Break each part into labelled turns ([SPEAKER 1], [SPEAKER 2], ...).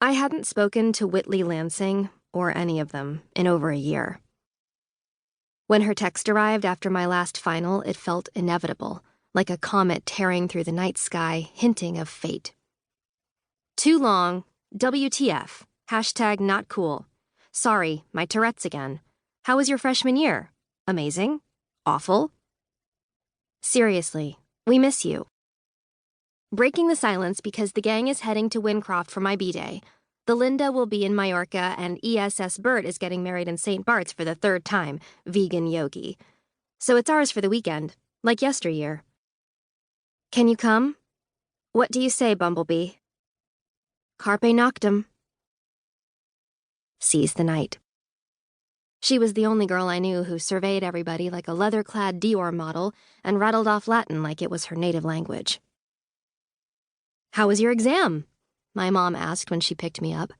[SPEAKER 1] I hadn't spoken to Whitley Lansing, or any of them, in over a year. When her text arrived after my last final, it felt inevitable, like a comet tearing through the night sky, hinting of fate. Too long. WTF. Hashtag not cool. Sorry, my Tourette's again. How was your freshman year? Amazing? Awful? Seriously, we miss you. Breaking the silence because the gang is heading to Wincroft for my B-Day. The Linda will be in Majorca and ESS Bert is getting married in St. Bart's for the third time, vegan yogi. So it's ours for the weekend, like yesteryear. Can you come? What do you say, Bumblebee? Carpe noctem. Seize the night. She was the only girl I knew who surveyed everybody like a leather-clad Dior model and rattled off Latin like it was her native language. How was your exam? My mom asked when she picked me up.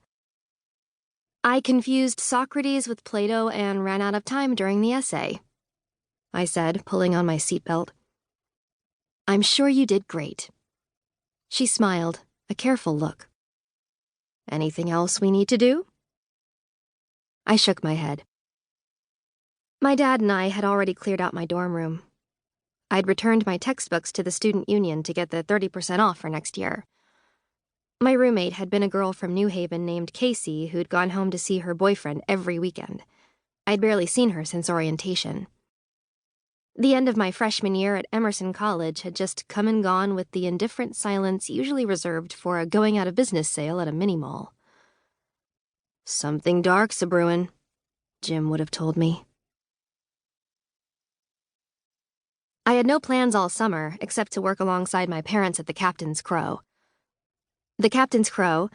[SPEAKER 1] I confused Socrates with Plato and ran out of time during the essay, I said, pulling on my seatbelt. I'm sure you did great. She smiled, a careful look. Anything else we need to do? I shook my head. My dad and I had already cleared out my dorm room. I'd returned my textbooks to the student union to get the 30% off for next year. My roommate had been a girl from New Haven named Casey who'd gone home to see her boyfriend every weekend. I'd barely seen her since orientation. The end of my freshman year at Emerson College had just come and gone with the indifferent silence usually reserved for a going-out-of-business sale at a mini-mall. Something dark's a-brewin', Jim would have told me. I had no plans all summer except to work alongside my parents at the Captain's Crow. The Captain's Crow,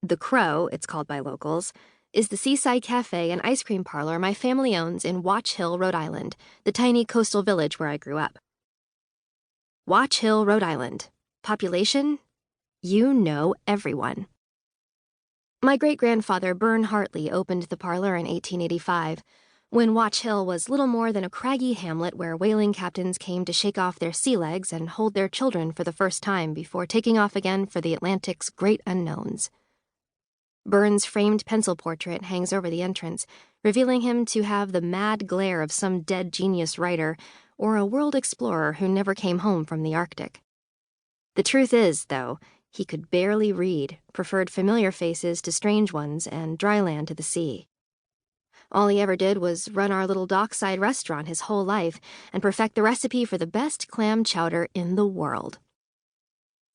[SPEAKER 1] the Crow, it's called by locals, is the seaside cafe and ice cream parlor my family owns in Watch Hill, Rhode Island, the tiny coastal village where I grew up. Watch Hill, Rhode Island. Population? You know everyone. My great-grandfather, Bern Hartley, opened the parlor in 1885, when Watch Hill was little more than a craggy hamlet where whaling captains came to shake off their sea legs and hold their children for the first time before taking off again for the Atlantic's great unknowns. Bern's framed pencil portrait hangs over the entrance, revealing him to have the mad glare of some dead genius writer or a world explorer who never came home from the Arctic. The truth is, though, he could barely read, preferred familiar faces to strange ones, and dry land to the sea. All he ever did was run our little dockside restaurant his whole life and perfect the recipe for the best clam chowder in the world.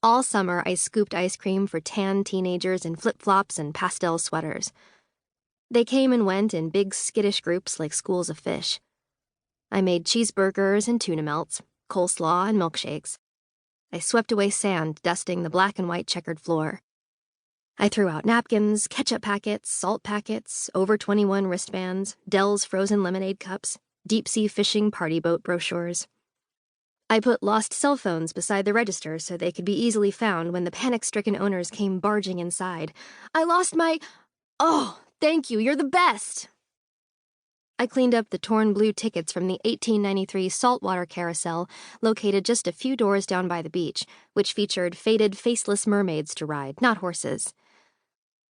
[SPEAKER 1] All summer, I scooped ice cream for tan teenagers in flip-flops and pastel sweaters. They came and went in big skittish groups like schools of fish. I made cheeseburgers and tuna melts, coleslaw and milkshakes. I swept away sand, dusting the black and white checkered floor. I threw out napkins, ketchup packets, salt packets, over 21 wristbands, Dell's frozen lemonade cups, deep-sea fishing party boat brochures. I put lost cell phones beside the register so they could be easily found when the panic-stricken owners came barging inside. I lost my... Oh, thank you, you're the best! I cleaned up the torn blue tickets from the 1893 saltwater carousel located just a few doors down by the beach, which featured faded, faceless mermaids to ride, not horses.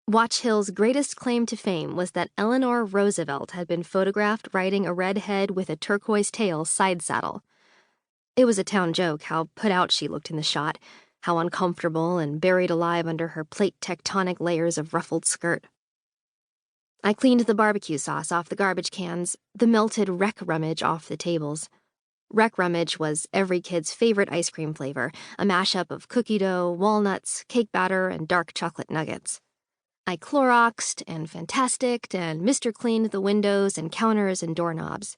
[SPEAKER 1] Watch Hill's greatest claim to fame was that Eleanor Roosevelt had been photographed riding a red head with a turquoise tail side saddle. It was a town joke how put out she looked in the shot, how uncomfortable and buried alive under her plate tectonic layers of ruffled skirt. I cleaned the barbecue sauce off the garbage cans, the melted wreck rummage off the tables. Wreck rummage was every kid's favorite ice cream flavor, a mashup of cookie dough, walnuts, cake batter, and dark chocolate nuggets. I Cloroxed and Fantasticed and Mr. Cleaned the windows and counters and doorknobs.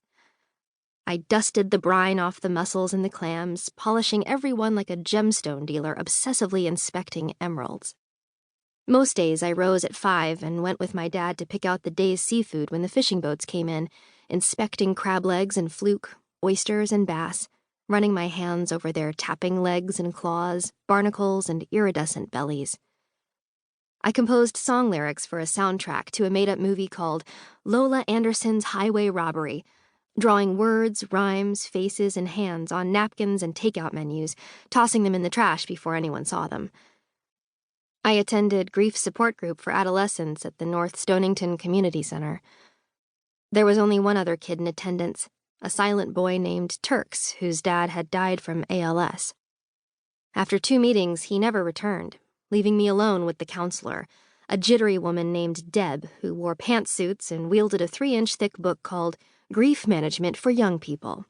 [SPEAKER 1] I dusted the brine off the mussels and the clams, polishing every one like a gemstone dealer obsessively inspecting emeralds. Most days I rose at 5 and went with my dad to pick out the day's seafood when the fishing boats came in, inspecting crab legs and fluke, oysters and bass, running my hands over their tapping legs and claws, barnacles and iridescent bellies. I composed song lyrics for a soundtrack to a made-up movie called Lola Anderson's Highway Robbery, drawing words, rhymes, faces, and hands on napkins and takeout menus, tossing them in the trash before anyone saw them. I attended grief support group for adolescents at the North Stonington Community Center. There was only one other kid in attendance, a silent boy named Turks, whose dad had died from ALS. After 2 meetings, he never returned, leaving me alone with the counselor, a jittery woman named Deb who wore pantsuits and wielded a 3-inch thick book called Grief Management for Young People.